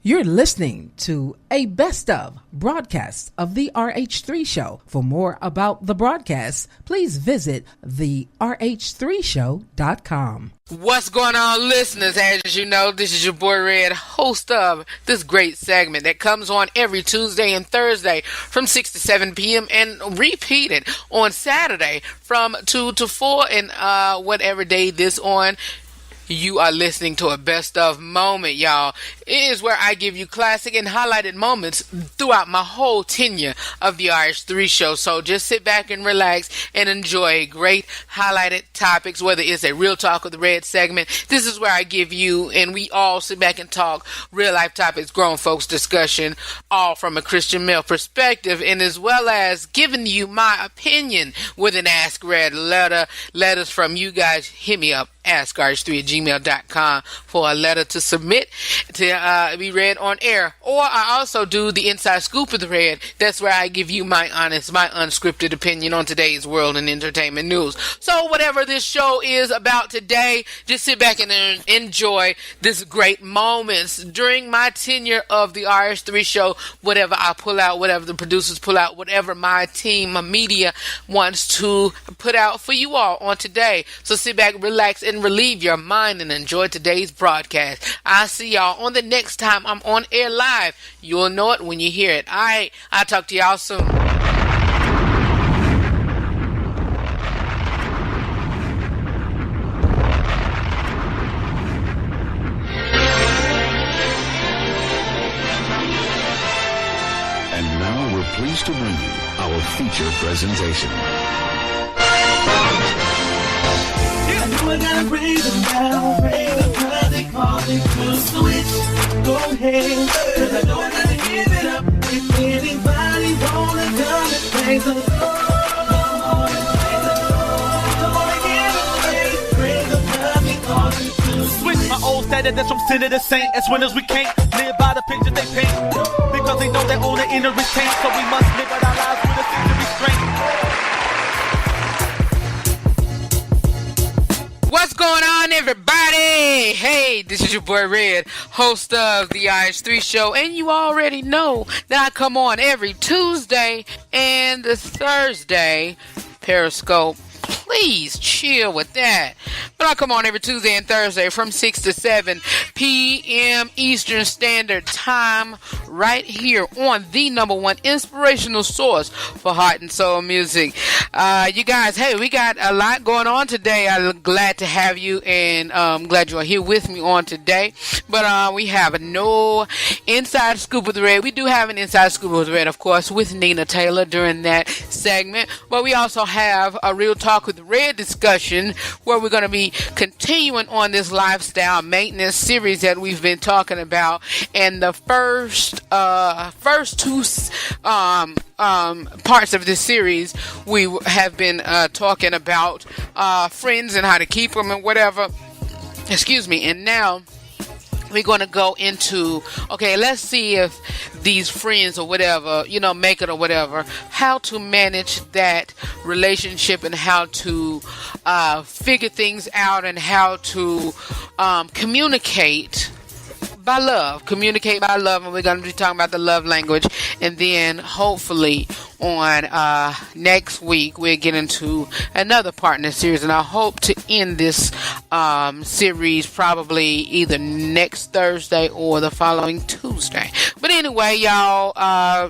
You're listening to a best of broadcast of the RH3 Show. For more about the broadcast, please visit the rh3show.com. What's going on, listeners? As you know, this is your boy Red, host of this great segment that comes on every Tuesday and Thursday from 6 to 7 p.m. and repeated on Saturday from 2 to 4 and whatever day this on. You are listening to a best of moment, y'all. It is where I give you classic and highlighted moments throughout my whole tenure of the RH3 Show. So just sit back and relax and enjoy great highlighted topics, whether it's a Real Talk with the Red segment. This is where I give you, and we all sit back and talk real life topics, grown folks discussion, all from a Christian male perspective, and as well as giving you my opinion with an Ask Red letter. Letters from you guys, hit me up. AskRH3@gmail.com for a letter to submit to be read on air. Or I also do the Inside Scoop of the Red. That's where I give you my honest, my unscripted opinion on today's world and entertainment news. So whatever this show is about today, just sit back and enjoy this great moments during my tenure of the RH3 Show. Whatever I pull out, whatever the producers pull out, whatever my team, my media wants to put out for you all on today. So sit back, relax, and relieve your mind and enjoy today's broadcast. I'll see y'all on the next time I'm on air live. You'll know it when you hear it. Alright, I'll talk to y'all soon. And now we're pleased to bring you our feature presentation. I know I gotta raise them down, cause they call me to switch. Go ahead, cause I know I gotta give it up. If anybody wanna come and praise the Lord, come on and praise the Lord. Come on and give them praise them, cause they call me to switch. My old status that's from sin to the saint. As winners we can't live by the pictures they paint, because they know they own the inner restraint. So we must live out our lives with a sense of restraint. What's going on, everybody? Hey, this is your boy Red, host of the RH3 Show, and you already know that I come on every Tuesday and Thursday. Periscope, please chill with that. But I come on every Tuesday and Thursday from 6 to 7 p.m. Eastern Standard Time right here on the number one inspirational source for heart and soul music. You guys, hey, we got a lot going on today. I'm glad to have you, and I'm glad you are here with me on today. But we have no Inside Scoop with the Red. We do have an Inside Scoop with the Red, of course, with Nina Taylor during that segment. But we also have a Real Talk with the Red discussion where we're going to be continuing on this lifestyle maintenance series that we've been talking about. And the first two parts of this series, we have been talking about friends and how to keep them and whatever. Excuse me. And now we're going to go into, okay, let's see if these friends or whatever, make it or whatever, how to manage that relationship and how to figure things out and how to communicate by love, and we're going to be talking about the love language. And then hopefully on next week we'll get into another partner series, and I hope to end this series probably either next Thursday or the following Tuesday. But anyway, y'all,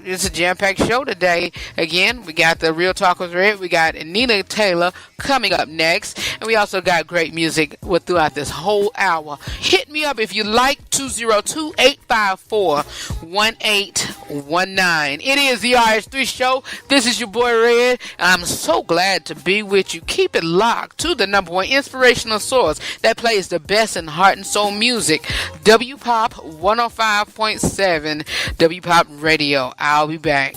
it's a jam-packed show today. Again, we got the Real Talk with Red, we got Nina Taylor coming up next, and we also got great music throughout this whole hour. Hit me up if you like. 202-854-1819. It is the RH3 Show. This is your boy Red. I'm so glad to be with you. Keep it locked to the number one inspirational source that plays the best in heart and soul music. WPOP 105.7 WPOP Radio. I'll be back.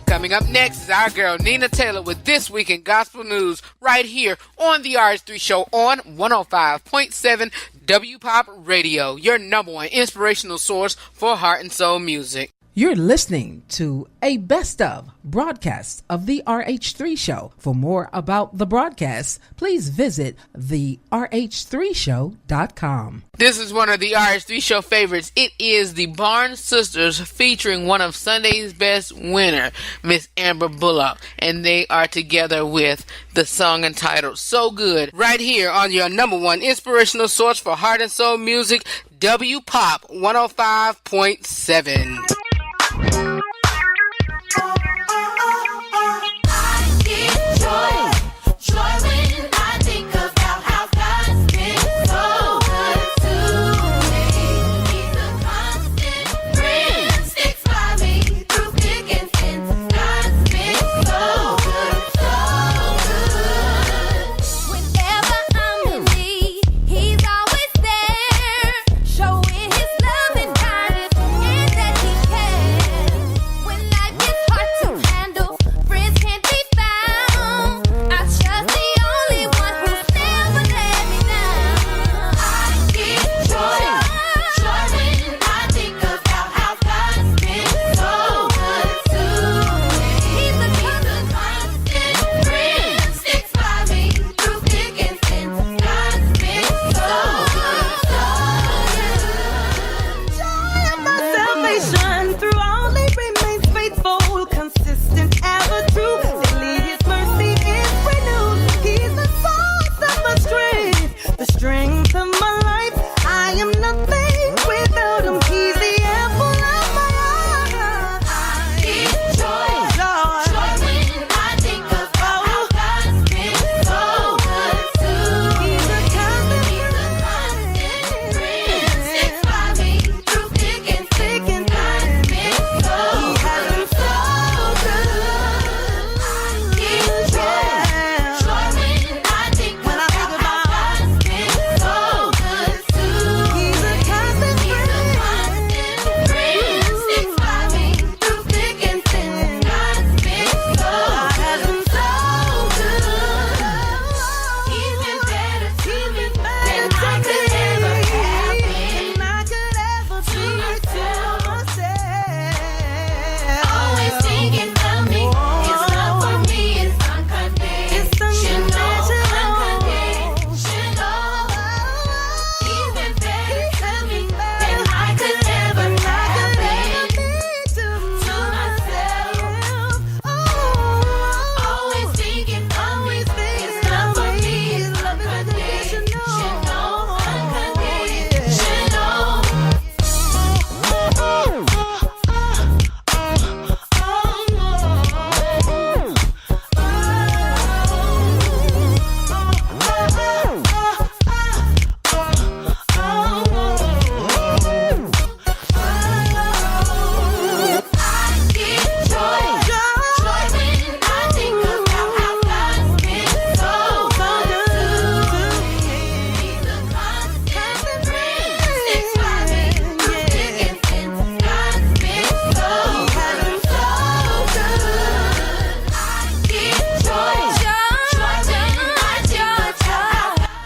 Coming up next is our girl Nina Taylor with This Week in Gospel News right here on the RH3 Show on 105.7 WPOP Radio, your number one inspirational source for heart and soul music. You're listening to a best of broadcast of the RH3 Show. For more about the broadcast, please visit the RH3show.com. This is one of the RH3 Show favorites. It is the Barnes Sisters featuring one of Sunday's best winner, Miss Amber Bullock. And they are together with the song entitled So Good, right here on your number one inspirational source for heart and soul music, W Pop 105.7.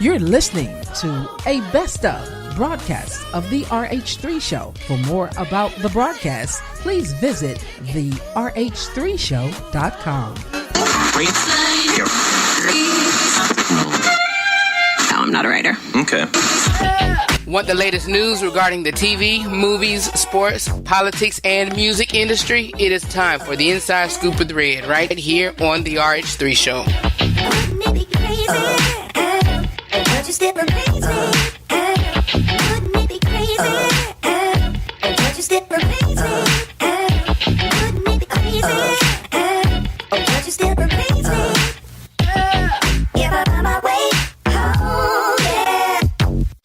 You're listening to a best of broadcast of the RH3 Show. For more about the broadcast, please visit the RH3show.com. No, I'm not a writer. Okay. Want the latest news regarding the TV, movies, sports, politics, and music industry? It is time for the Inside Scoop with Red, right here on the RH3 Show.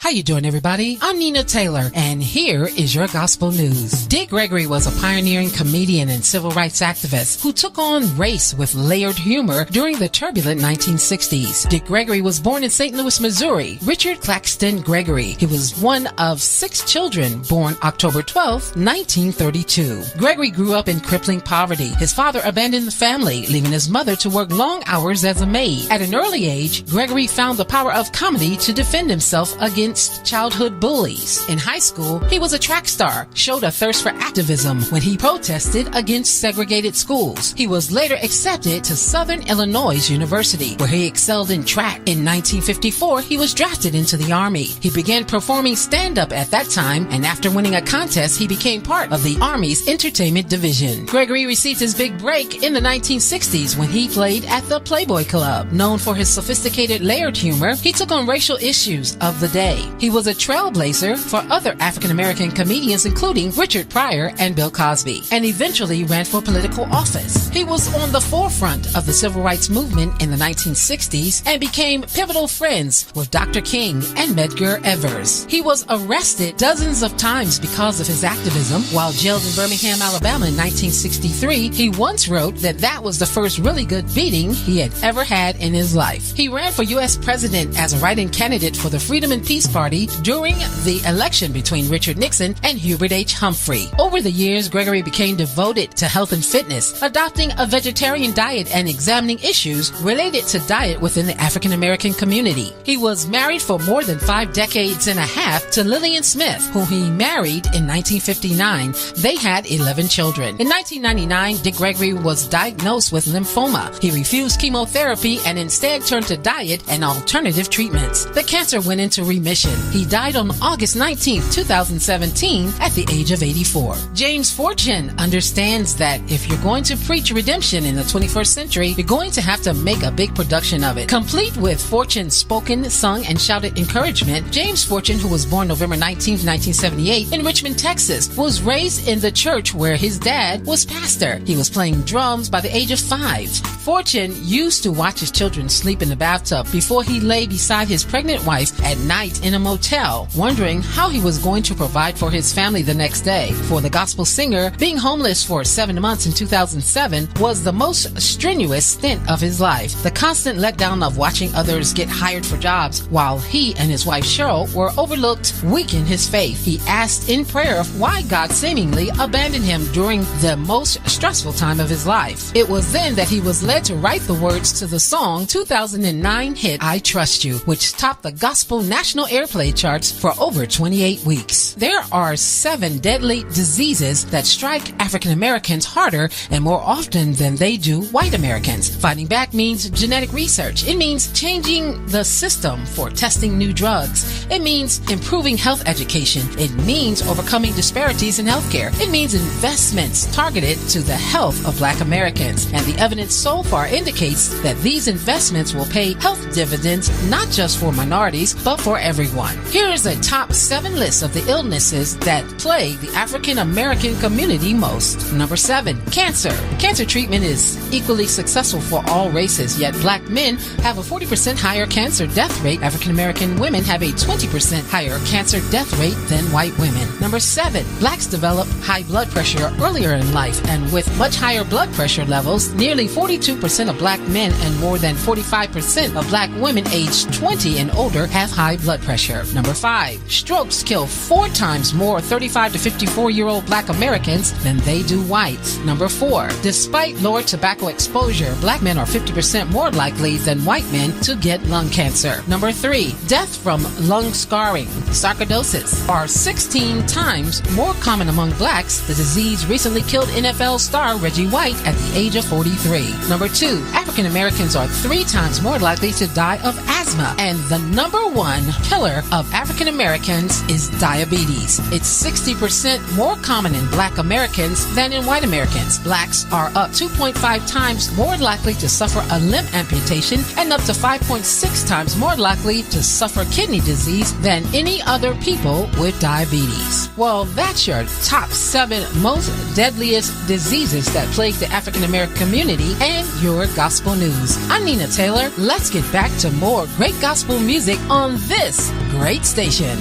How you doing, everybody? I'm Nina Taylor, and here is your gospel news. Dick Gregory was a pioneering comedian and civil rights activist who took on race with layered humor during the turbulent 1960s. Dick Gregory was born in St. Louis, Missouri. Richard Claxton Gregory. He was one of 6 children born October 12, 1932. Gregory grew up in crippling poverty. His father abandoned the family, leaving his mother to work long hours as a maid. At an early age, Gregory found the power of comedy to defend himself against tough childhood bullies. In high school, he was a track star, showed a thirst for activism when he protested against segregated schools. He was later accepted to Southern Illinois University, where he excelled in track. In 1954, he was drafted into the Army. He began performing stand-up at that time, and after winning a contest, he became part of the Army's entertainment division. Gregory received his big break in the 1960s when he played at the Playboy Club. Known for his sophisticated layered humor, he took on racial issues of the day. He was a trailblazer for other African-American comedians, including Richard Pryor and Bill Cosby, and eventually ran for political office. He was on the forefront of the civil rights movement in the 1960s and became pivotal friends with Dr. King and Medgar Evers. He was arrested dozens of times because of his activism. While jailed in Birmingham, Alabama in 1963, he once wrote that was the first really good beating he had ever had in his life. He ran for U.S. president as a write-in candidate for the Freedom and Peace Party during the election between Richard Nixon and Hubert H. Humphrey. Over the years, Gregory became devoted to health and fitness, adopting a vegetarian diet and examining issues related to diet within the African American community. He was married for more than 5 decades and a half to Lillian Smith, whom he married in 1959. They had 11 children. In 1999, Dick Gregory was diagnosed with lymphoma. He refused chemotherapy and instead turned to diet and alternative treatments. The cancer went into remission. He died on August 19, 2017 at the age of 84. James Fortune understands that if you're going to preach redemption in the 21st century, you're going to have to make a big production of it. Complete with Fortune's spoken, sung, and shouted encouragement, James Fortune, who was born November 19, 1978 in Richmond, Texas, was raised in the church where his dad was pastor. He was playing drums by the age of 5. Fortune used to watch his children sleep in the bathtub before he lay beside his pregnant wife at night in a motel, wondering how he was going to provide for his family the next day. For the gospel singer, being homeless for 7 months in 2007 was the most strenuous stint of his life. The constant letdown of watching others get hired for jobs while he and his wife Cheryl were overlooked weakened his faith. He asked in prayer why God seemingly abandoned him during the most stressful time of his life. It was then that he was led to write the words to the song 2009 hit I Trust You, which topped the gospel national airplay charts for over 28 weeks. There are 7 deadly diseases that strike African Americans harder and more often than they do white Americans. Fighting back means genetic research. It means changing the system for testing new drugs. It means improving health education. It means overcoming disparities in healthcare. It means investments targeted to the health of Black Americans. And the evidence so far indicates that these investments will pay health dividends not just for minorities, but for everyone. Here is a top 7 list of the illnesses that plague the African American community most. Number 7, cancer. Cancer treatment is equally successful for all races, yet Black men have a 40% higher cancer death rate. African American women have a 20% higher cancer death rate than white women. Number 7, Blacks develop high blood pressure earlier in life, and with much higher blood pressure levels, nearly 42% of Black men and more than 45% of Black women aged 20 and older have high blood pressure. Number 5, strokes kill 4 times more 35 to 54-year-old Black Americans than they do whites. Number 4, despite lower tobacco exposure, Black men are 50% more likely than white men to get lung cancer. Number 3, death from lung scarring, sarcoidosis, are 16 times more common among Blacks. The disease recently killed NFL star Reggie White at the age of 43. Number 2, African Americans are 3 times more likely to die of asthma. And the number 1 killer of African Americans is diabetes. It's 60% more common in Black Americans than in white Americans. Blacks are up 2.5 times more likely to suffer a limb amputation and up to 5.6 times more likely to suffer kidney disease than any other people with diabetes. Well, that's your top 7 most deadliest diseases that plague the African American community and your gospel news. I'm Nina Taylor. Let's get back to more great gospel music on this great station.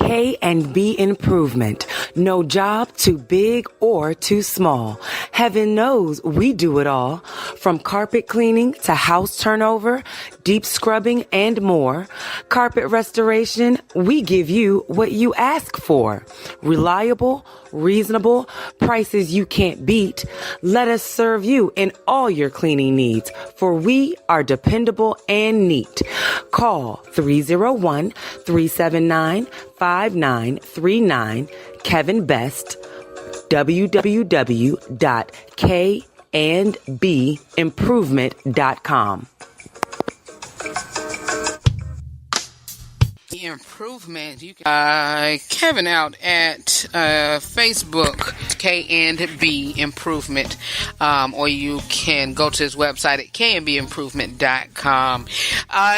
K&B Improvement. No job too big or too small. Heaven knows we do it all. From carpet cleaning to house turnover, deep scrubbing, and more. Carpet restoration, we give you what you ask for. Reliable, reasonable, prices you can't beat. Let us serve you in all your cleaning needs, for we are dependable and neat. Call 301-379-5939. Kevin Best, www.kandbimprovement.com. Improvement. You can Kevin out at Facebook, K&B Improvement, or you can go to his website at kandbimprovement.com.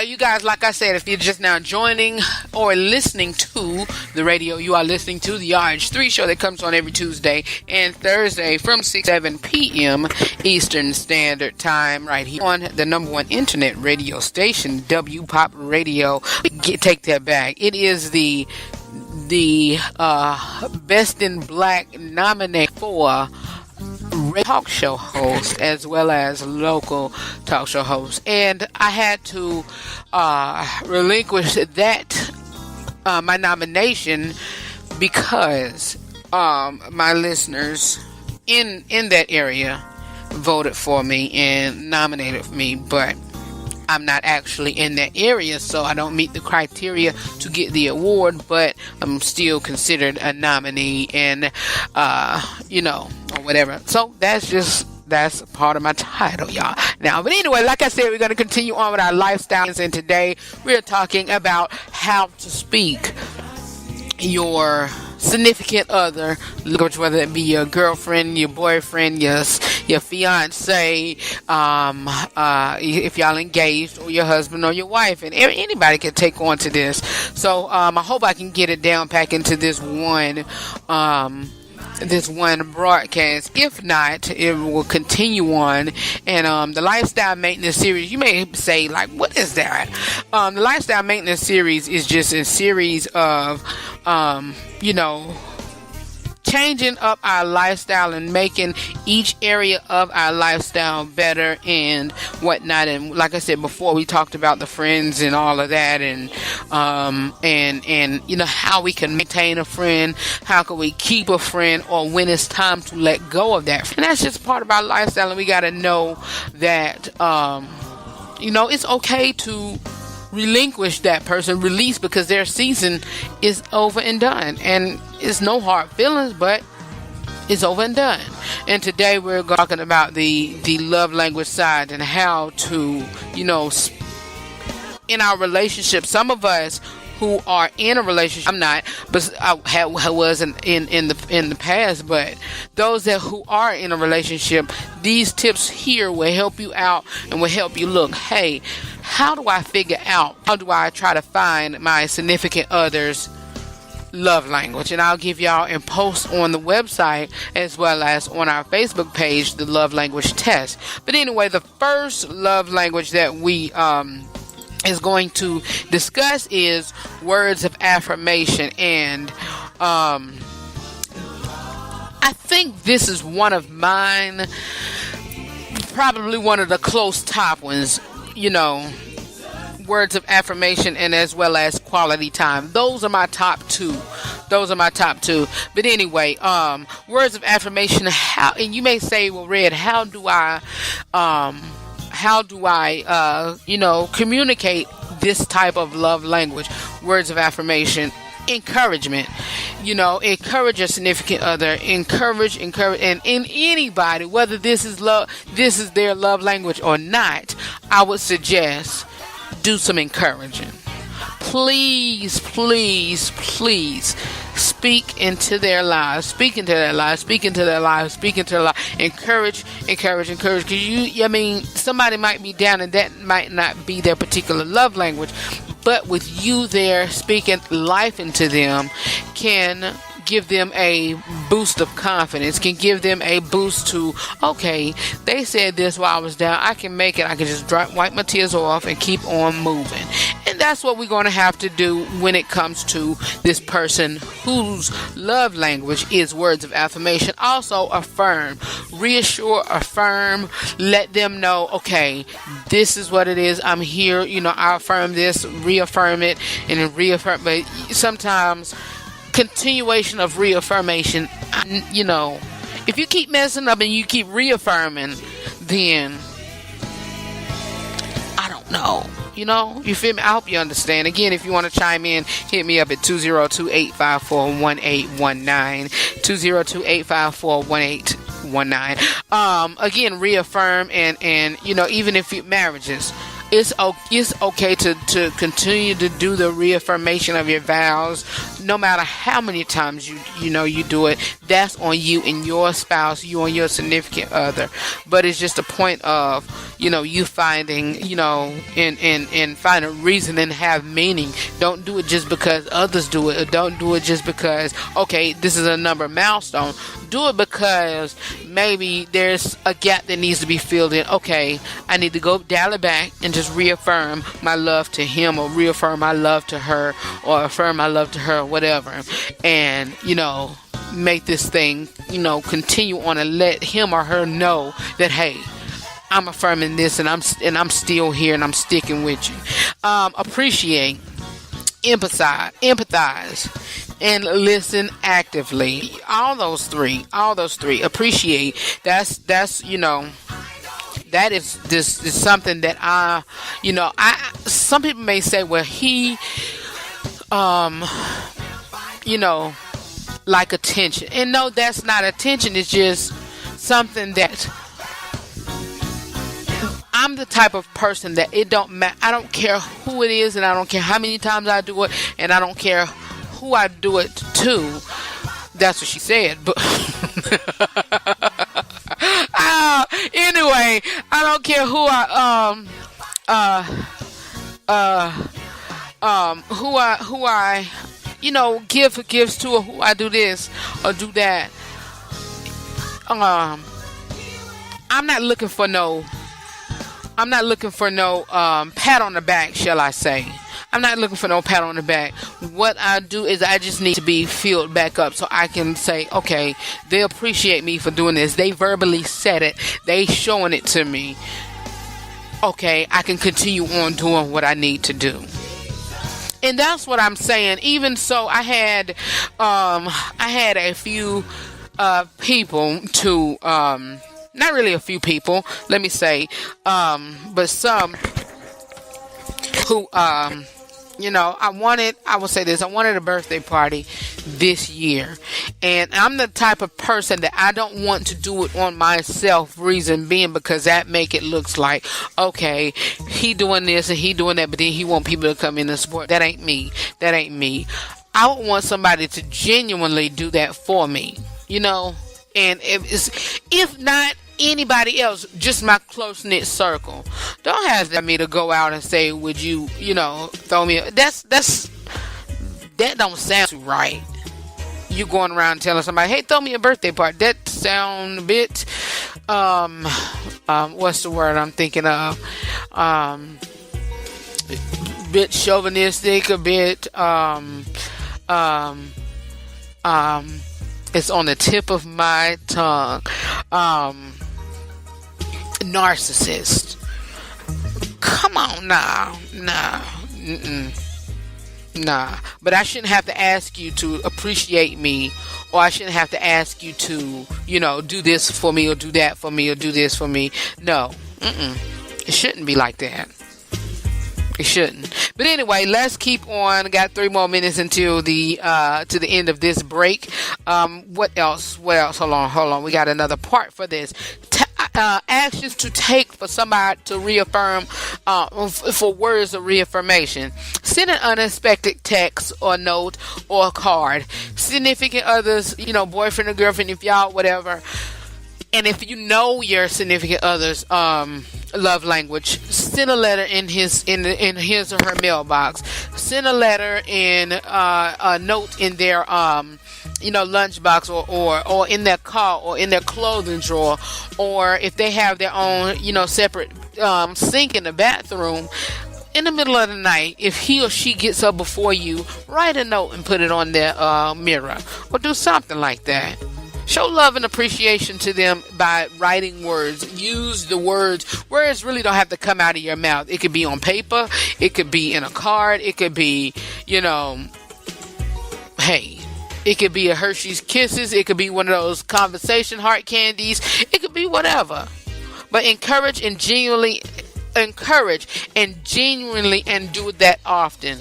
You guys, like I said, if you're just now joining or listening to the radio, you are listening to the RH3 show that comes on every Tuesday and Thursday from 6-7 p.m. Eastern Standard Time, right here on the number one internet radio station, W Pop Radio. Take that back. It is the Best in Black nominee for talk show host as well as local talk show host, and I had to relinquish that my nomination because my listeners in that area voted for me and nominated me, but I'm not actually in that area, so I don't meet the criteria to get the award, but I'm still considered a nominee and, or whatever. So that's part of my title, y'all. Now, but anyway, like I said, we're going to continue on with our lifestyles, and today we're talking about how to speak your significant other, whether it be your girlfriend, your boyfriend, your fiance, if y'all engaged, or your husband or your wife, and anybody can take on to this. So I hope I can get it down pack into this one broadcast. If not, it will continue on. And the lifestyle maintenance series, you may say, like, what is that? The lifestyle maintenance series is just a series of changing up our lifestyle and making each area of our lifestyle better and whatnot. And like I said before, we talked about the friends and all of that, and how we can maintain a friend, how can we keep a friend, or when it's time to let go of that. And that's just part of our lifestyle, and we got to know that it's okay to relinquish that person, release, because their season is over and done, and it's no hard feelings, but it's over and done. And today we're talking about the love language side and how to, in our relationship, some of us who are in a relationship, I'm not, but I was in the past, but those who are in a relationship, these tips here will help you out and will help you look, hey, how do I figure out, how do I try to find my significant other's love language? And I'll give y'all and post on the website as well as on our Facebook page the love language test. But anyway, the first love language that we is going to discuss is words of affirmation, and I think this is one of mine, probably one of the close top ones, words of affirmation and as well as quality time. Those are my top two. But anyway, words of affirmation, how, and you may say, well, Red, how do I communicate this type of love language? Words of affirmation, encouragement. Encourage your significant other. Encourage, and in anybody, whether this is their love language or not, I would suggest do some encouraging. Please, please, please speak into their lives. Encourage. Because somebody might be down and that might not be their particular love language, but with you there speaking life into them can give them a boost of confidence, can give them a boost to, okay, they said this while I was down, I can make it, I can just wipe my tears off and keep on moving. And that's what we're going to have to do when it comes to this person whose love language is words of affirmation. Also affirm, reassure, affirm, let them know, okay, this is what it is, I'm here, I affirm this, reaffirm it, and then reaffirm. But sometimes continuation of reaffirmation, if you keep messing up and you keep reaffirming, then I don't know. You feel me? I hope you understand. Again, if you want to chime in, hit me up at 202-854-1819. 202-854-1819. Again, reaffirm and even if marriages, it's okay to continue to do the reaffirmation of your vows, no matter how many times you do it. That's on you and your spouse, you and your significant other. But it's just a point of you finding and find a reason and have meaning. Don't do it just because others do it, or don't do it just because, okay, this is a number milestone. Do it because maybe there's a gap that needs to be filled in. Okay, I need to go dial it back and just reaffirm my love to him, or reaffirm my love to her, or affirm my love to her, whatever. And make this thing continue on, and let him or her know that, hey, I'm affirming this, and I'm still here, and I'm sticking with you. Appreciate, empathize, and listen actively. All those three. Appreciate. That's that is something that some people may say, well, he like attention. And no, that's not attention. It's just something that I'm the type of person that it don't matter. I don't care who it is, and I don't care how many times I do it, and I don't care who I do it to. That's what she said. But anyway, I don't care who I give gifts to, or who I do this or do that. I'm not looking for no pat on the back, shall I say. I'm not looking for no pat on the back. What I do is I just need to be filled back up so I can say, okay, they appreciate me for doing this. They verbally said it. They showing it to me. Okay, I can continue on doing what I need to do. And that's what I'm saying. Even so, I had a few people to not really a few people, let me say, but some who I wanted a birthday party this year, and I'm the type of person that I don't want to do it on myself, reason being because that make it looks like, okay, he doing this and he doing that, but then he want people to come in and support. That ain't me. I would want somebody to genuinely do that for me, and if not anybody else, just my close-knit circle. Don't have me to go out and say, would you, throw me that don't sound right. You going around telling somebody, hey, throw me a birthday party. That sound a bit what's the word I'm thinking of? Bit chauvinistic, a bit it's on the tip of my tongue. Narcissist. Come on now. Nah. But I shouldn't have to ask you to appreciate me, or I shouldn't have to ask you to, do this for me, or do that for me, or do this for me. No. It shouldn't be like that. It shouldn't. But anyway, let's keep on. Got 3 more minutes until the to the end of this break. What else? Hold on. We got another part for this. Actions to take for somebody to reaffirm, for words of reaffirmation. Send an unexpected text or note or card. Significant others, boyfriend or girlfriend, if y'all, whatever. And if you know your significant other's love language, send a letter in his or her mailbox. Send a letter in a note in their lunchbox or in their car or in their clothing drawer, or if they have their own, separate sink in the bathroom, in the middle of the night, if he or she gets up before you, write a note and put it on their mirror, or do something like that. Show love and appreciation to them by writing words. Use the words. Words really don't have to come out of your mouth. It could be on paper. It could be in a card. It could be, hey, it could be a Hershey's Kisses. It could be one of those conversation heart candies. It could be whatever. But encourage and genuinely and do that often.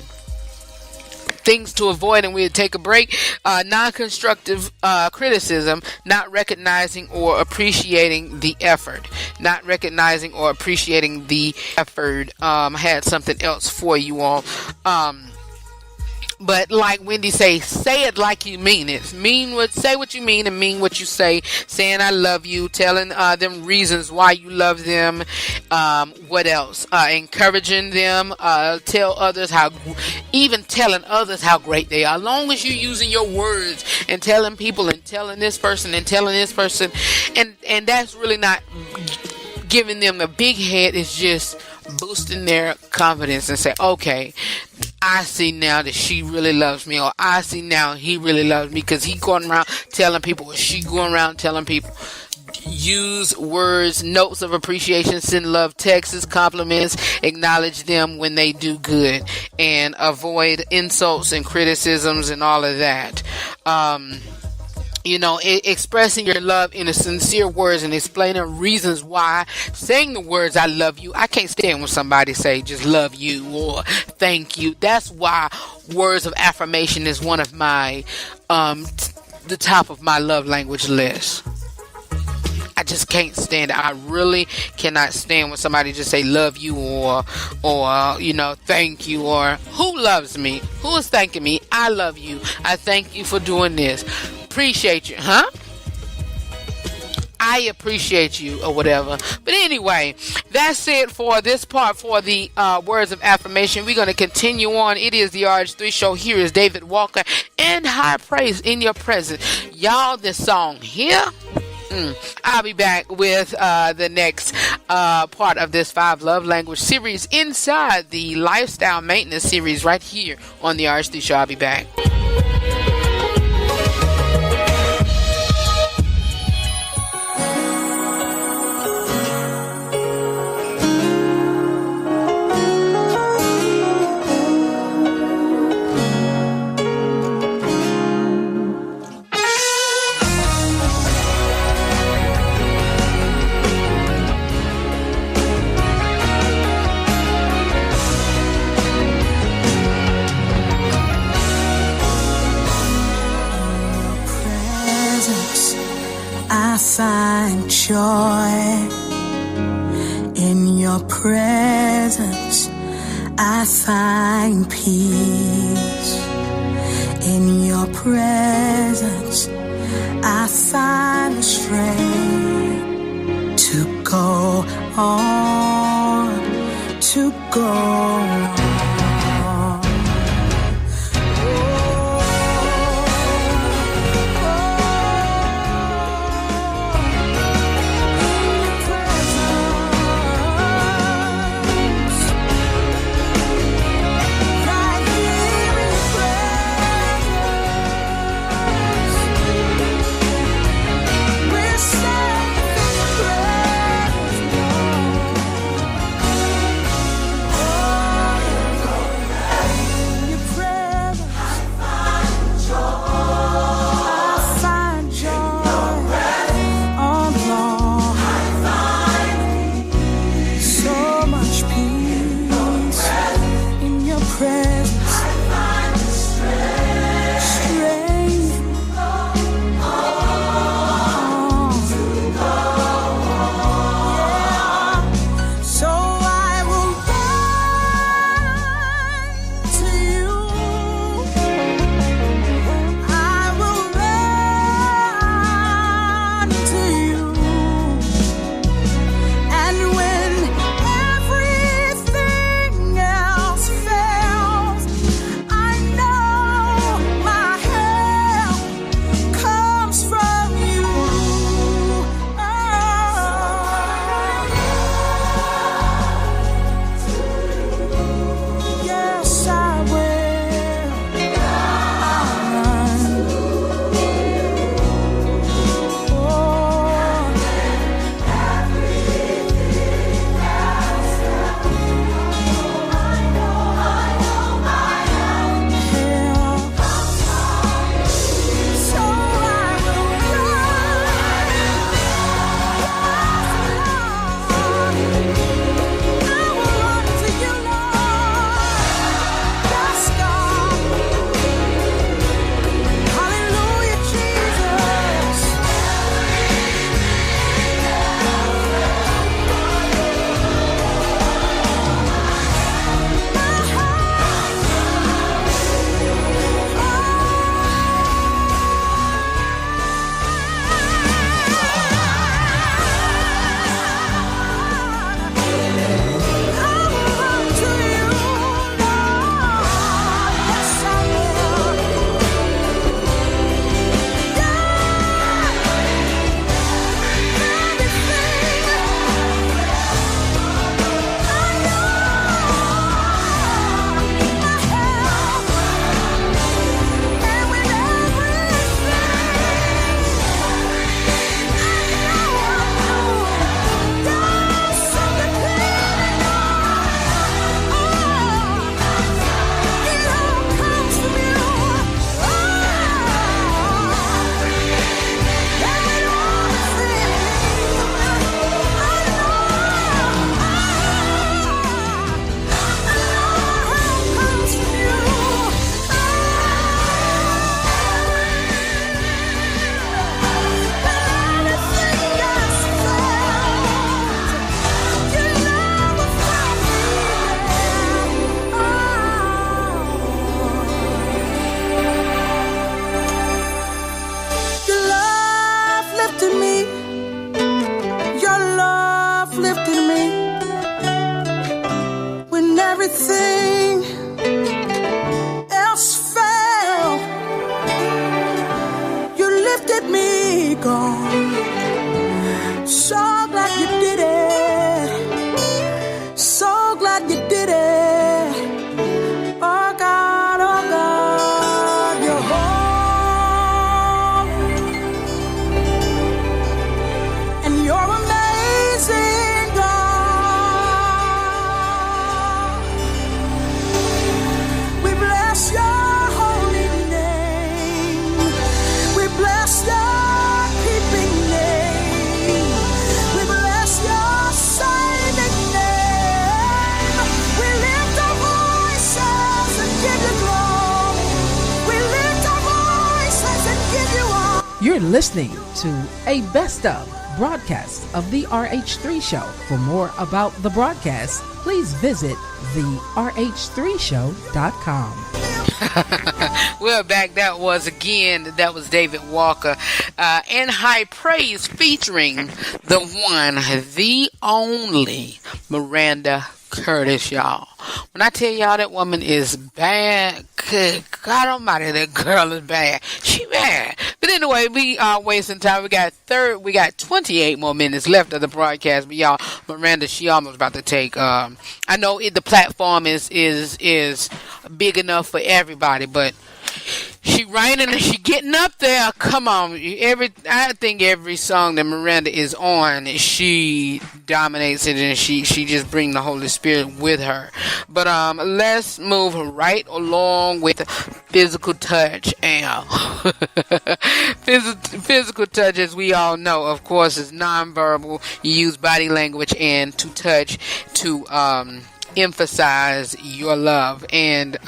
Things to avoid, and we'll take a break. Non-constructive criticism, not recognizing or appreciating the effort. Not recognizing or appreciating the effort. I had something else for you all. But like Wendy say it like you mean it. Say what you mean and mean what you say. Saying I love you, telling them reasons why you love them. What else? Encouraging them. Telling others how great they are. As long as you're using your words and telling people and telling this person and telling this person, and that's really not giving them a big head. It's just boosting their confidence and say, okay, I see now that she really loves me, or I see now he really loves me, because he going around telling people, or she going around telling people. Use words, notes of appreciation, send love texts, compliments, acknowledge them when they do good, and avoid insults and criticisms and all of that. Expressing your love in a sincere words and explaining reasons why. Saying the words I love you. I can't stand when somebody say just love you or thank you. That's why words of affirmation is one of my the top of my love language list. I just can't stand it. I really cannot stand when somebody just say love you or thank you, or who loves me? Who is thanking me? I love you. I thank you for doing this. Appreciate you, huh? I appreciate you, or whatever. But anyway, that's it for this part for the words of affirmation. We're going to continue on. It is the RH3 show. Here is David Walker and High Praise in Your Presence. Y'all, this song here, I'll be back with the next part of this 5 love language series inside the lifestyle maintenance series right here on the RH3 show. I'll be back. I find joy in your presence. I find peace in your presence. I find the strength to go on, to go on. Oh You're listening to a best of broadcast of the RH3 Show. For more about the broadcast, please visit therh3show.com. Well, that was David Walker and High Praise featuring the one, the only Miranda Curtis, y'all. When I tell y'all that woman is bad, good God Almighty, that girl is bad. She bad. But anyway, we are wasting time. We got 28 more minutes left of the broadcast. But y'all, Miranda, she almost about to take. I know the platform is big enough for everybody, but she writing and she getting up there. Come on, I think every song that Miranda is on, she dominates it, and she just brings the Holy Spirit with her. But let's move right along with physical touch. And physical touch, as we all know, of course, is nonverbal. You use body language and to touch to emphasize your love. And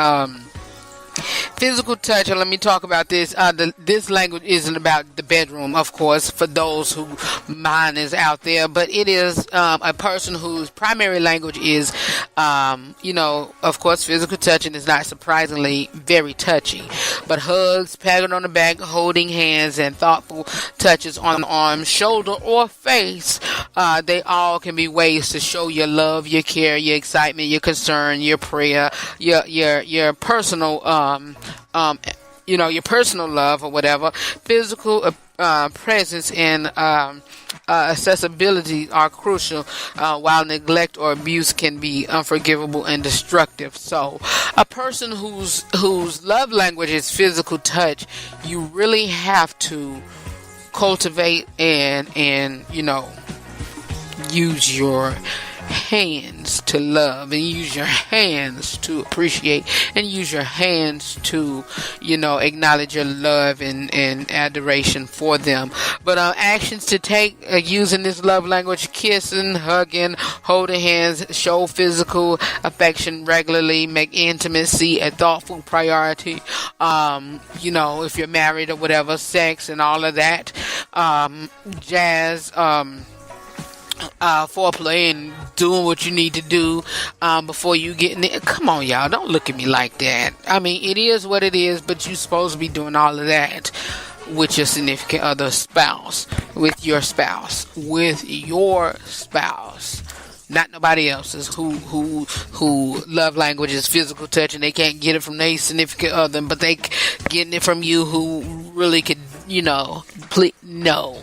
physical touch, and let me talk about this. This language isn't about the bedroom, of course, for those who mind is out there, but it is a person whose primary language is, of course, physical touch, and is not surprisingly very touchy. But hugs, patting on the back, holding hands, and thoughtful touches on the arm, shoulder, or face, they all can be ways to show your love, your care, your excitement, your concern, your prayer, your personal your personal love or whatever. Physical presence and accessibility are crucial, while neglect or abuse can be unforgivable and destructive. So a person whose love language is physical touch, you really have to cultivate and use your hands to love, and use your hands to appreciate, and use your hands to acknowledge your love and adoration for them. But actions to take using this love language: kissing, hugging, holding hands, show physical affection regularly, make intimacy a thoughtful priority. If you're married or whatever, sex and all of that jazz, foreplay and doing what you need to do before you get in there. Come on, y'all, don't look at me like that. I mean, it is what it is, but you're supposed to be doing all of that with your significant other spouse, with your spouse, not nobody else's who love language is physical touch, and they can't get it from their significant other, but they getting it from you, who really could please, no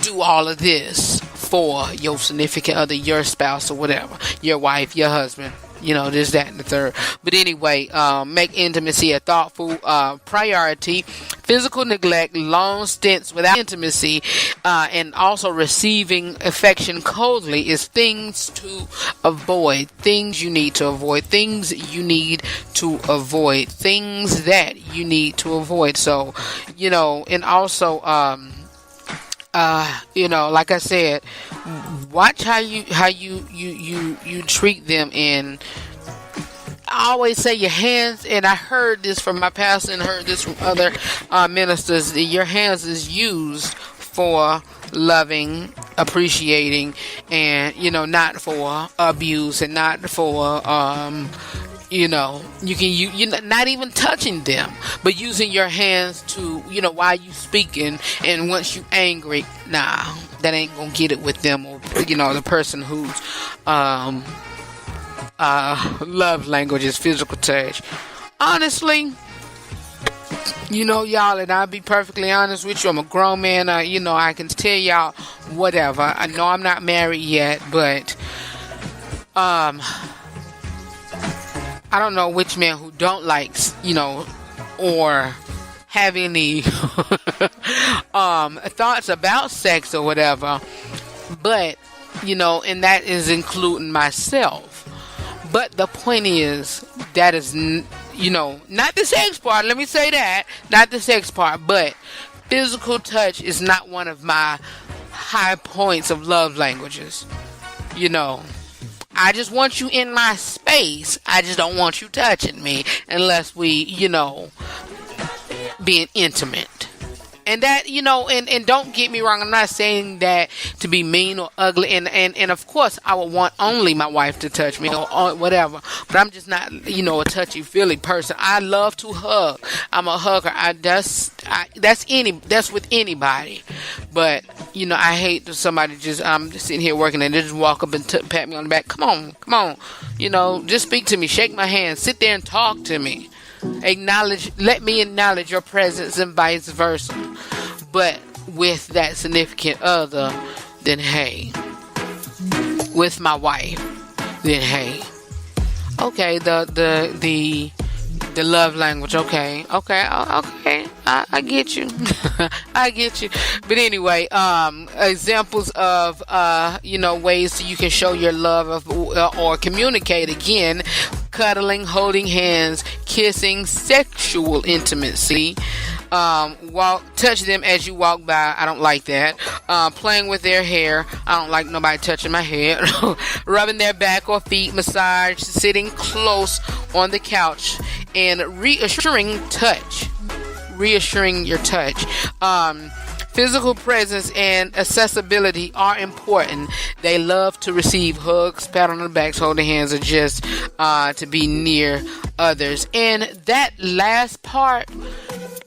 do all of this for your significant other, your spouse or whatever, your wife, your husband, this, that, and the third. But anyway, make intimacy a thoughtful priority. Physical neglect, long stints without intimacy, and also receiving affection coldly is things to avoid. Things you need to avoid. Things you need to avoid. Things that you need to avoid. So, and also, like I said, watch how you treat them. And I always say your hands, and I heard this from my pastor and heard this from other ministers, that your hands is used for loving, appreciating, and not for abuse, and not for you can not even touching them, but using your hands to while you speaking, and once you angry, that ain't gonna get it with them, or the person whose love language is physical touch. Honestly, y'all, and I'll be perfectly honest with you, I'm a grown man. I can tell y'all whatever. I know I'm not married yet, but I don't know which man who don't like, or have any thoughts about sex or whatever, but, and that is including myself. But the point is, that is, not the sex part, let me say that, not the sex part, but physical touch is not one of my high points of love languages. I just want you in my space. I just don't want you touching me unless we, being intimate. And that, you know, and don't get me wrong, I'm not saying that to be mean or ugly. And of course, I would want only my wife to touch me or whatever. But I'm just not, you know, a touchy-feely person. I love to hug. I'm a hugger. That's with anybody. But, you know, I hate somebody I'm just sitting here working and they just walk up and pat me on the back. Come on. You know, just speak to me. Shake my hand. Sit there and talk to me. Let me acknowledge your presence and vice versa. But with that significant other, then hey. With my wife, then hey. Okay, the love language. Okay. I get you. I get you. But anyway, examples of you know, ways you can show your love or communicate again: cuddling, holding hands, kissing, sexual intimacy. Touch them as you walk by. I don't like that. Playing with their hair. I don't like nobody touching my hair. Rubbing their back or feet, massage, sitting close on the couch, and reassuring your touch. Physical presence and accessibility are important. They love to receive hugs, pat on the backs, holding hands, or just to be near others. And that last part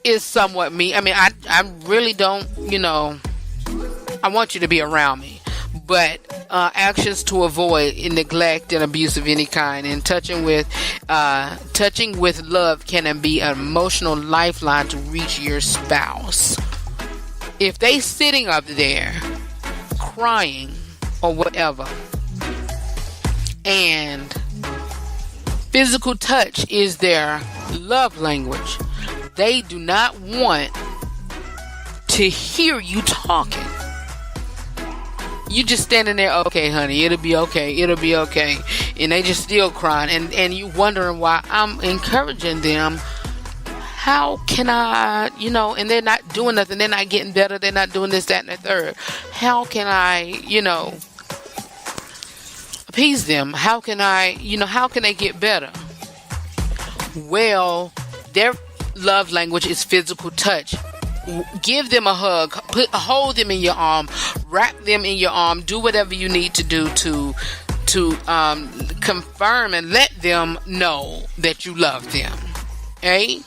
is somewhat me. I mean, I really don't, you know, I want you to be around me. But actions to avoid neglect and abuse of any kind, and touching with love can be an emotional lifeline to reach your spouse. If they sitting up there crying or whatever, and physical touch is their love language, they do not want to hear you talking. You just standing there, okay, honey, it'll be okay. And they just still crying. And you wondering why I'm encouraging them. How can I, you know, and they're not doing nothing. They're not getting better. They're not doing this, that, and the third. How can I, you know, appease them? How can they get better? Well, their love language is physical touch. Give them a hug, hold them in your arm, wrap them in your arm, do whatever you need to do to confirm and let them know that you love them. Eh?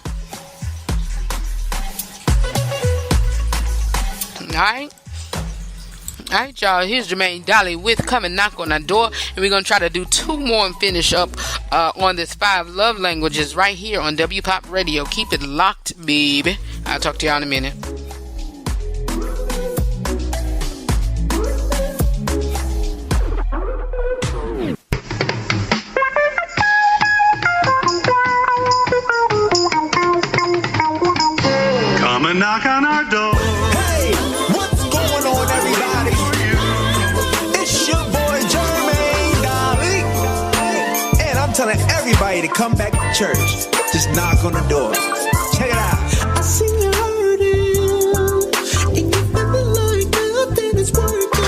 Alright, y'all. Here's Jermaine Dolly with Come and Knock on Our Door. And we're going to try to do 2 more and finish up on this 5 love languages right here on WPOP Radio. Keep it locked, baby. I'll talk to y'all in a minute. Come and knock on our door. Hey, what's going on, everybody? It's your boy Jermaine Dolly, and I'm telling everybody to come back to church. Just knock on the door. Check it out. I see you hurting, and you feel like nothing is working.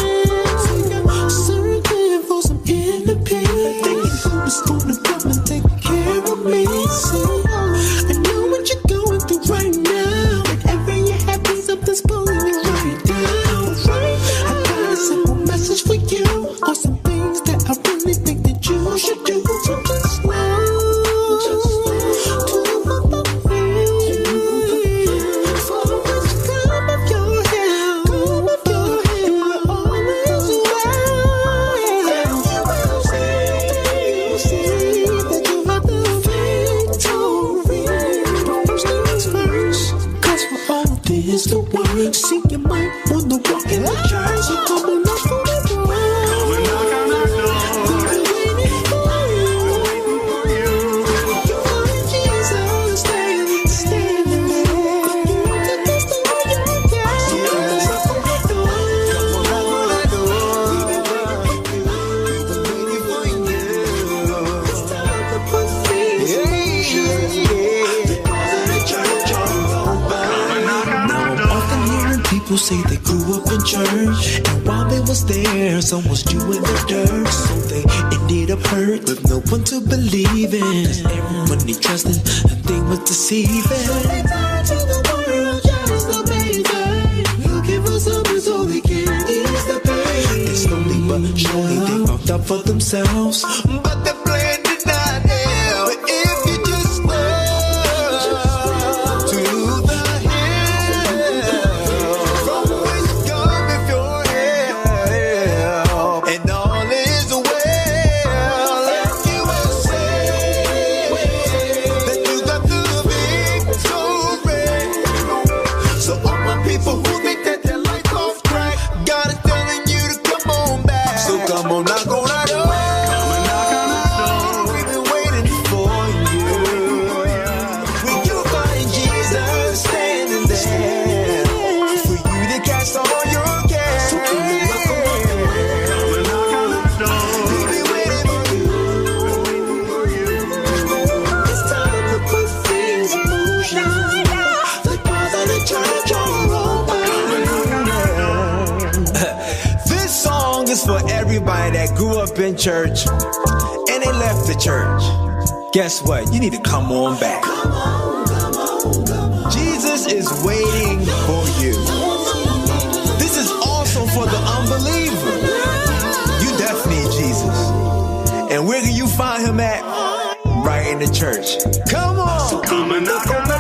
Searching for some independence. Who's gonna come and take care of me? I know what you're going through right now. Whatever you have, something's pulling you right down. I got a simple message for you, or some things that I really think that you should do. So just know. Is the word. See, you might want to walk in the church. So come on, knock on the door. Come and knock on our door. We're waiting for you. You find Jesus standing there. You that's the way you get. So come and knock on the door. Come on, knock on our door. We're waiting for you. It's time to put things in motion. Because of the church all over. People say they grew up in church, and while they was there, some was doing the dirt. So they ended up hurt with no one to believe in. Everyone they trusted, and they was deceiving. So they turned to the word. up for themselves, but the plan did not help. But if you just run to the hill from which cometh your help, and all is well, if you will say that you got the victory. So all my people who think that their life off track, God is telling you to come on back. So come on, knock on our door. We've been waiting for you. When you find Jesus standing there for you to cast all your cares. So come on, knock on our door. We've been waiting for you. It's time to put things in motion. The cause of the church all over. This song is for everybody that grew up in church and they left the church. Guess what? You need to come on back. Jesus is waiting for you. This is also for the unbeliever. You definitely need Jesus. And where can you find him at? Right in the church. Come on. Come and knock on the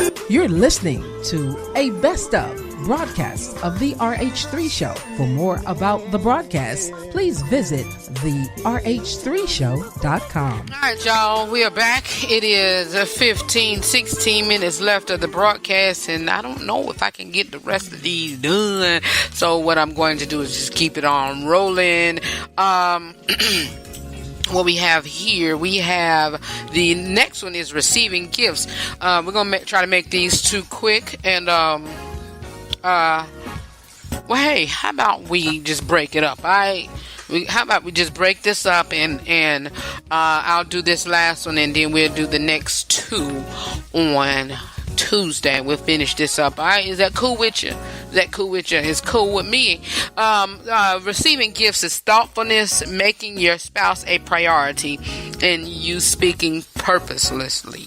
door. You're listening to a best of broadcast of the RH3 Show. For more about the broadcast, please visit the rh3show.com. All right, y'all, we are back. It is 16 minutes left of the broadcast, and I don't know if I can get the rest of these done. So what I'm going to do is just keep it on rolling. What we have here, we have the next one is receiving gifts. We're going to try to make these two quick, and well, hey, how about we just break it up? How about we just break this up, and I'll do this last one, and then we'll do the next two on Tuesday. We'll finish this up. All right, is that cool with you? It's cool with me. Receiving gifts is thoughtfulness, making your spouse a priority, and you speaking purposefully.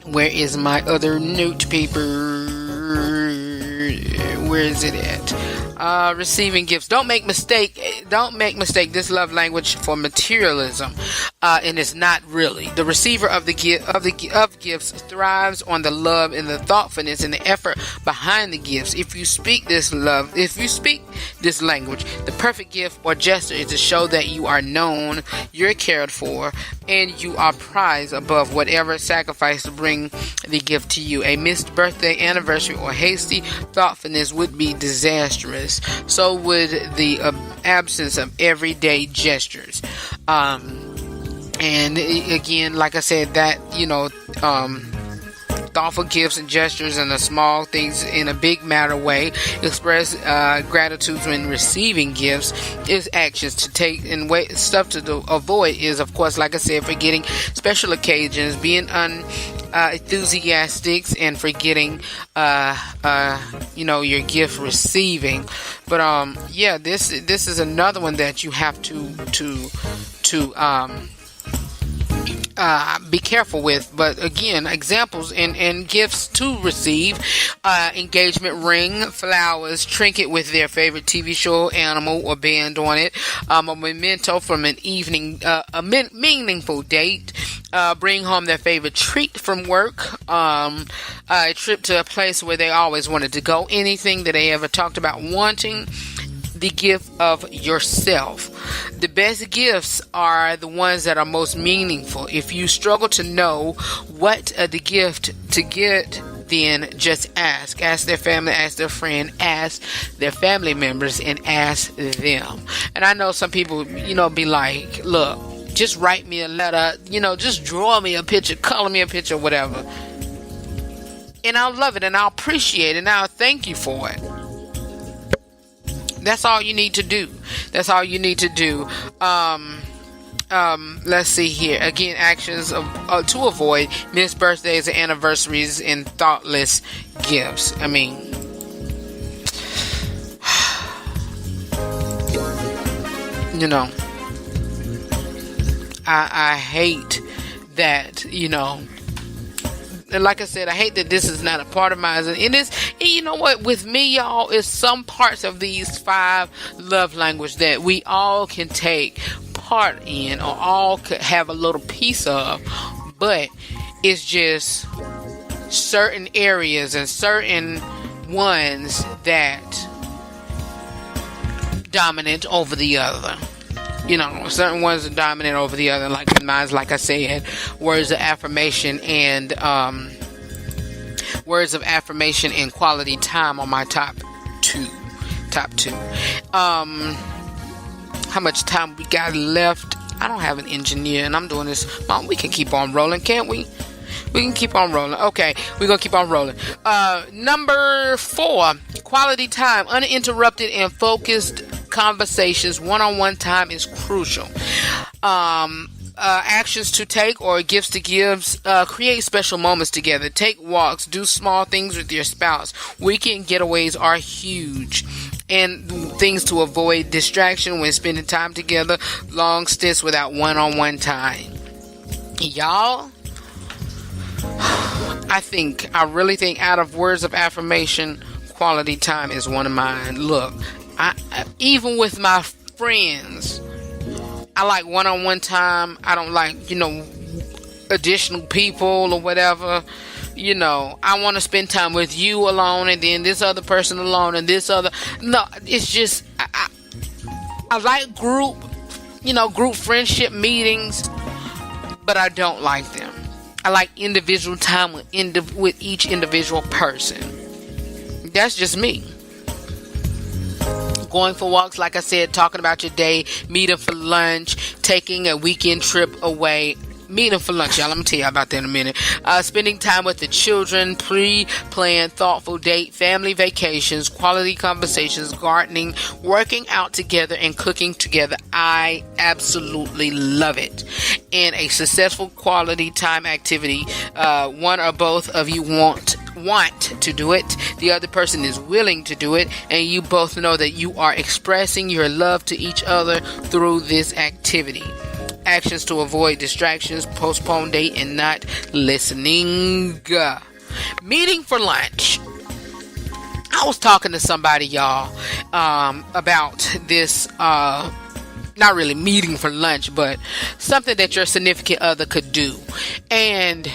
Where is my other note paper? Where is it at? Receiving gifts. Don't make mistake this love language for materialism, and it's not really. The receiver of gifts thrives on the love and the thoughtfulness and the effort behind the gifts. If you speak this language, the perfect gift or gesture is to show that you are known, you're cared for, and you are prized above whatever sacrifice to bring the gift to you. A missed birthday, anniversary, or hasty thoughtfulness would be disastrous. So would the absence of everyday gestures. And again, like I said, that, thoughtful gifts and gestures and the small things in a big matter way. Express gratitude when receiving gifts is actions to take, and stuff to avoid is, of course, like I said, forgetting special occasions, being enthusiastic, and forgetting your gift receiving. But this is another one that you have to be careful with. But again, examples and gifts to receive: engagement ring, flowers, trinket with their favorite TV show, animal, or band on it, a memento from an evening, a meaningful date, bring home their favorite treat from work, a trip to a place where they always wanted to go, anything that they ever talked about wanting. The gift of yourself. The best gifts are the ones that are most meaningful. If you struggle to know what the gift to get, then just ask. Ask their family, ask their friend, ask their family members, and ask them. And I know some people, be like, look, just write me a letter, just draw me a picture, color me a picture, whatever. And I'll love it, and I'll appreciate it, and I'll thank you for it. That's all you need to do. Let's see here. Again, actions to avoid missed birthdays and anniversaries and thoughtless gifts. I mean, I hate that, and like I said, I hate that this is not a part of mine. And it is, and you know what, with me, y'all, is some parts of these 5 love language that we all can take part in, or all could have a little piece of, but it's just certain areas and certain ones that dominant over the other. You know, certain ones are dominant over the other. Like mine's, like I said, words of affirmation and quality time on my top two. How much time we got left? I don't have an engineer, and I'm doing this. Mom, we can keep on rolling, can't we? We can keep on rolling. Okay, we're going to keep on rolling. Number 4, quality time. Uninterrupted and focused conversations. One-on-one time is crucial. Actions to take or gifts to give. Create special moments together. Take walks. Do small things with your spouse. Weekend getaways are huge. And things to avoid distraction when spending time together. Long stints without one-on-one time. Y'all, I really think out of words of affirmation, quality time is one of mine. Look, even with my friends, I like one-on-one time. I don't like, additional people or whatever. I want to spend time with you alone, and then this other person alone, and this other. No, it's just, I like group friendship meetings, but I don't like them. I like individual time with each individual person. That's just me. Going for walks, like I said, talking about your day, meeting for lunch, taking a weekend trip away. Meeting for lunch, y'all. I'm going to tell you about that in a minute. Spending time with the children, pre-planned, thoughtful date, family vacations, quality conversations, gardening, working out together, and cooking together. I absolutely love it. And a successful quality time activity, one or both of you want to do it, the other person is willing to do it, and you both know that you are expressing your love to each other through this activity. Actions to avoid distractions, postpone date, and not listening. Meeting for lunch. I was talking to somebody, y'all, about this, not really meeting for lunch, but something that your significant other could do. And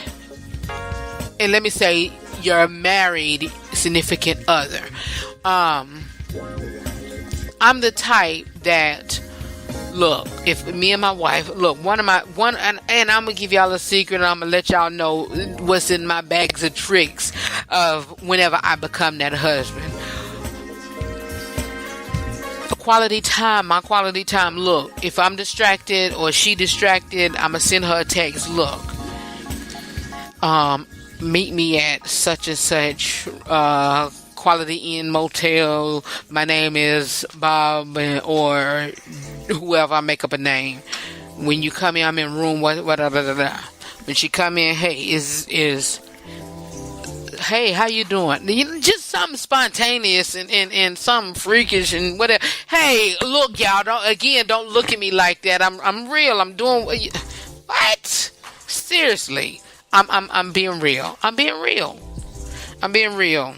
let me say, your married significant other. I'm the type that, look, if me and my wife, and I'm gonna give y'all a secret, and I'm gonna let y'all know what's in my bags of tricks of whenever I become that husband. My quality time, look, if I'm distracted or she distracted, I'm gonna send her a text. Look, meet me at such and such Quality Inn Motel. My name is Bob, or whoever. I make up a name. When you come in, I'm in room whatever. When she come in, hey, hey, how you doing? Just something spontaneous and something freakish and whatever. Hey, look, y'all, don't look at me like that. I'm real. I'm doing what? Seriously, I'm being real. I'm being real.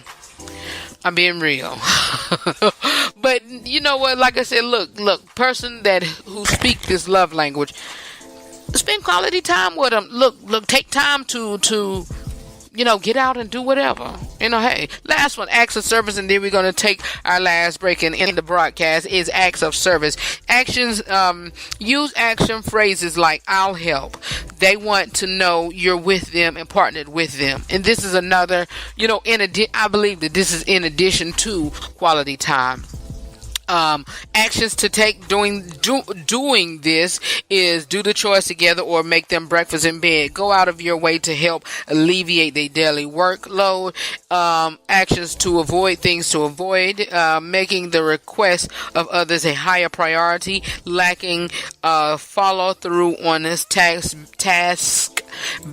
But you know what? Like I said, look, person who speak this love language, spend quality time with them. Look, take time to get out and do whatever. Hey, last one, acts of service, and then we're going to take our last break in the broadcast is acts of service. Actions, use action phrases like I'll help. They want to know you're with them and partnered with them. And this is another, I believe that this is in addition to quality time. Actions to take doing this is do the chores together or make them breakfast in bed. Go out of your way to help alleviate their daily workload. Actions to avoid things to avoid. Making the request of others a higher priority. Lacking follow through on this task.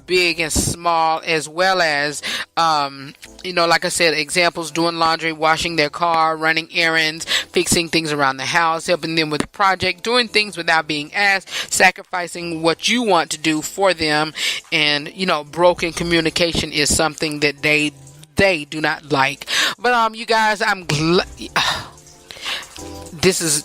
big and small, as well as, like I said, examples, doing laundry, washing their car, running errands, fixing things around the house, helping them with a project, doing things without being asked, sacrificing what you want to do for them. And, broken communication is something that they do not like. But, you guys, I'm glad. This is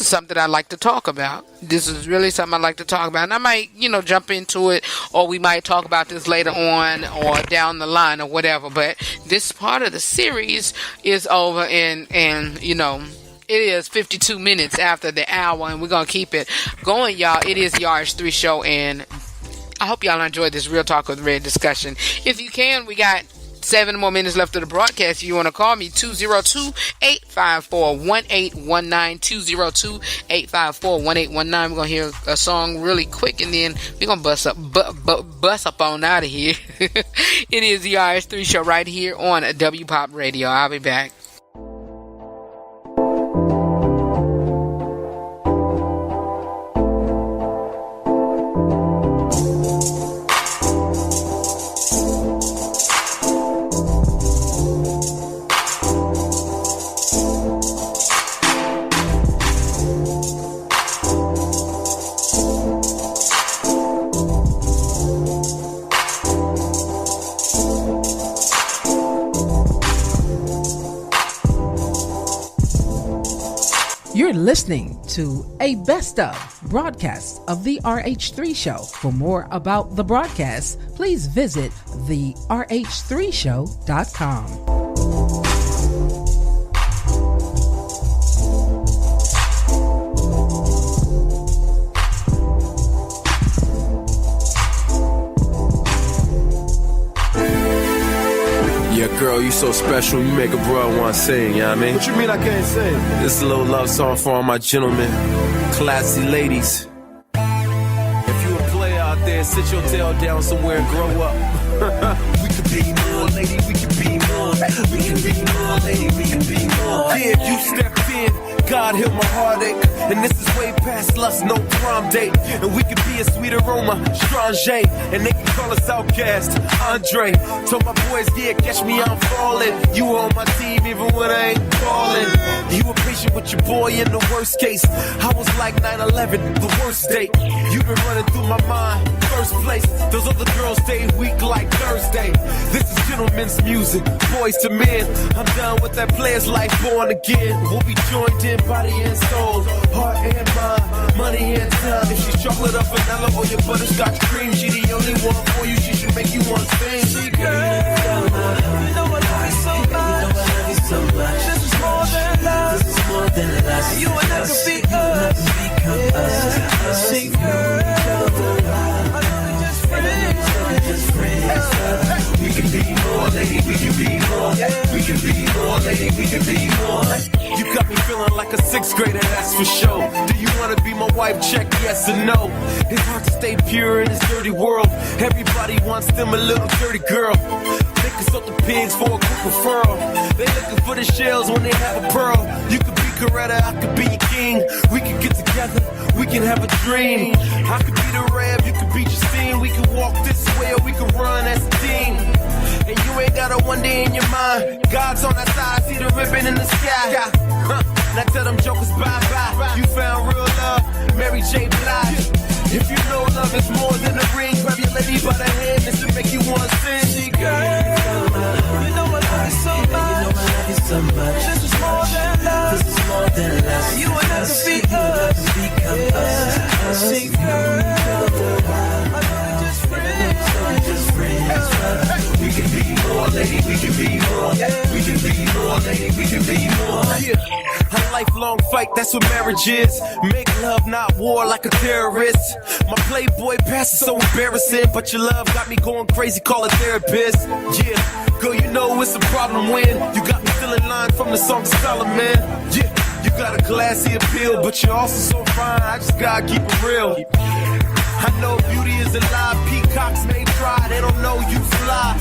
something I like to talk about. This is really something I like to talk about. And I might, jump into it, or we might talk about this later on or down the line or whatever. But this part of the series is over, and it is 52 minutes after the hour, and we're going to keep it going, y'all. It is the RH3 show, and I hope y'all enjoyed this Real Talk with Red discussion. If you can, we got 7 more minutes left of the broadcast. If you want to call me, 202-854-1819, 202-854-1819. We're going to hear a song really quick, and then we're going to bust up on out of here. It is the RH3 show right here on W Pop Radio. I'll be back. You're listening to a best of broadcast of the RH3 show. For more about the broadcast, please visit the rh3show.com. Yeah, girl, you so special, you make a bro want to sing, you know what I mean? What you mean I can't sing? This is a little love song for all my gentlemen, classy ladies. If you a player out there, sit your tail down somewhere and grow up. We could be more, lady, we could be more. We can be more, lady, we can be more. Yeah, you stepped in, God heal my heartache. And this is way past lust, no prom date. And we could be a sweet aroma, Strange. And they can call us Outcast, Andre. Told my boys, yeah, catch me, I'm falling. You on my team even when I ain't calling. You were patient with your boy in the worst case. I was like 9/11, the worst date. You been running through my mind, first place. Those other girls stay weak like Thursday. This is gentlemen's music, boys to men. I'm done with that player's life, born again. We'll be joined in body and soul, heart and mind, money and time. If she's chocolate or vanilla or your butterscotch cream, she the only one for you, she should make you want to sing. She girl, you know I love you so much. You know I love you so much. This is more than love. This is more than love. You and I can be us. Become us. She girl, I know we just friends. We can be more, lady, we can be more. We can be more, lady, we can be more. You got me feeling like a 6th grader, that's for sure. Do you wanna be my wife? Check yes or no. It's hard to stay pure in this dirty world. Everybody wants them a little dirty girl. They consult the pigs for a quick referral. They looking for the shells when they have a pearl. You could be Coretta, I could be your king. We could get together, we can have a dream. I could be the Rev, you could be Justine. We could walk this way or we could run as a team. And you ain't got a one day in your mind. God's on our side, see the ribbon in the sky. Now tell them jokers bye-bye. You found real love, Mary J. Blige. If you know love is more than a ring, grab your lady by the hand, this will make you want to sing. She girl, you know I love you so much. You know I love you so much. This is more than love. This is more than love. You and I can be us. Become us. She girl, I know we just friends. We can be more, lady, we can be more. We can be more, lady, we can be more. Yeah. A lifelong fight, that's what marriage is. Make love, not war, like a terrorist. My Playboy past is so embarrassing, but your love got me going crazy, call a therapist. Yeah, girl, you know it's a problem when you got me feeling line from the song Solomon. Yeah, you got a classy appeal, but you're also so fine, I just gotta keep it real. I know beauty is a lie, peacocks may try, they don't know you fly.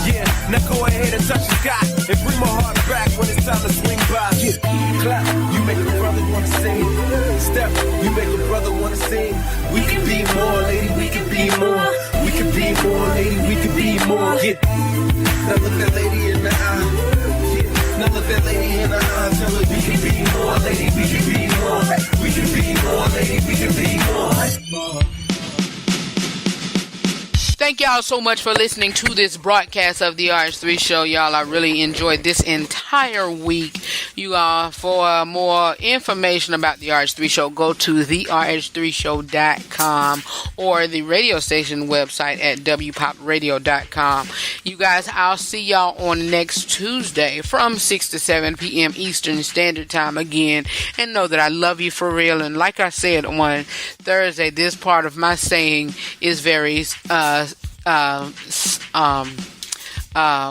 Yeah, now go ahead and touch the sky and bring my heart back when it's time to swing by. Yeah, clap, you make a brother wanna sing. Step, you make a brother wanna sing. We can be more, lady, we can be be more. We can be more, lady, we can be more. Yeah. Now look that lady in the eye. Yeah. Now look that lady in the eye. Tell her we can be more, lady, we can be more. We can be more, lady, we can be more. Thank y'all so much for listening to this broadcast of the RH3 Show. Y'all, I really enjoyed this entire week. You all, for more information about the RH3 Show, go to therh3show.com or the radio station website at wpopradio.com. You guys, I'll see y'all on next Tuesday from 6 to 7 p.m. Eastern Standard Time again. And know that I love you for real. And like I said on Thursday, this part of my saying is very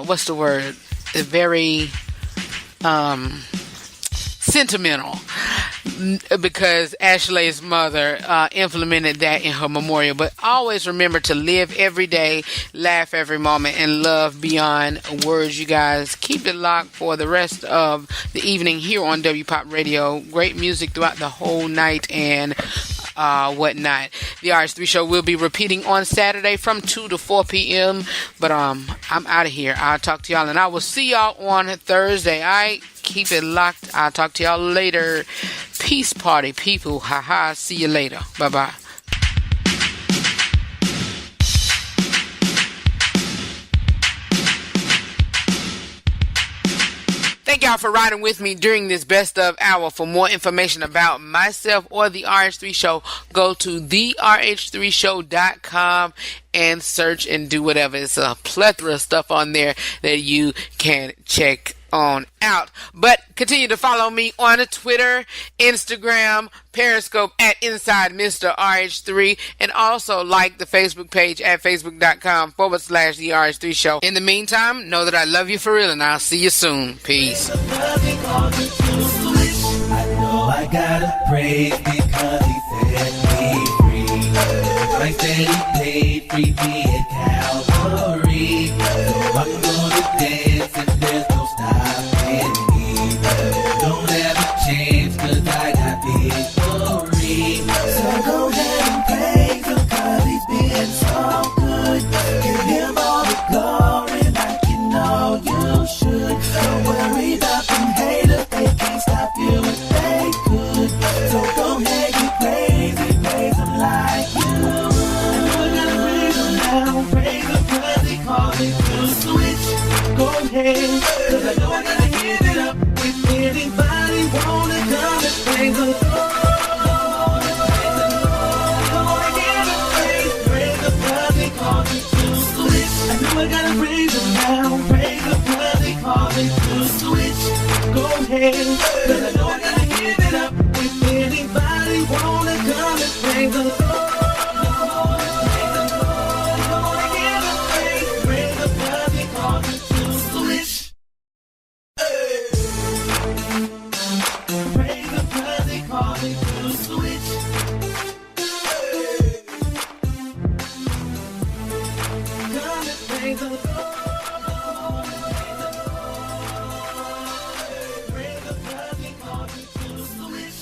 what's the word? Very sentimental, because Ashley's mother implemented that in her memorial. But always remember to live every day, laugh every moment, and love beyond words. You guys, keep it locked for the rest of the evening here on WPOP Radio. Great music throughout the whole night and whatnot. The RH3 Show will be repeating on Saturday from 2 to 4 p.m. But I'm out of here. I'll talk to y'all, and I will see y'all on Thursday. All right? Keep it locked. I'll talk to y'all later. Peace party, people. Ha. See you later. Bye-bye. Thank y'all for riding with me during this best of hour. For more information about myself or the RH3 Show, go to therh3show.com and search and do whatever. It's a plethora of stuff on there that you can check on out. But continue to follow me on Twitter, Instagram, Periscope at Inside Mr. RH3, and also like the Facebook page at facebook.com/the RH3 Show. In the meantime, know that I love you for real, and I'll see you soon. Peace. I know I gotta praise because he set me free. Like that he paid free me at Calvary. So I'm gonna dance and there's no stopping me. Don't have a chance cause I got victory. So go ahead and praise him cause he's been so good. Give him all the glory like you know you should. Don't worry about them haters, they can't stop you if they could. So go ahead and praise him like you. I know I gotta praise him now, praise him cause he called me to switch. Go ahead, cause I know I gotta give it up. If anybody wanna come and praise the Lord, praise him cause he called me to switch. I know I gotta praise him now, praise him cause he called me to switch. Go ahead, cause I know I gotta give it up. If anybody wanna come and praise the Lord, praise him cause he called me to switch. Praise him cause he called me to switch. Come and praise the Lord. Praise him cause he called me to switch.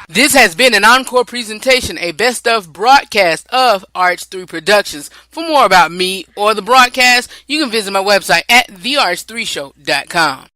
This has been an encore presentation, a best of broadcast of RH3 Productions. For more about me or the broadcast, you can visit my website at therh3show.com.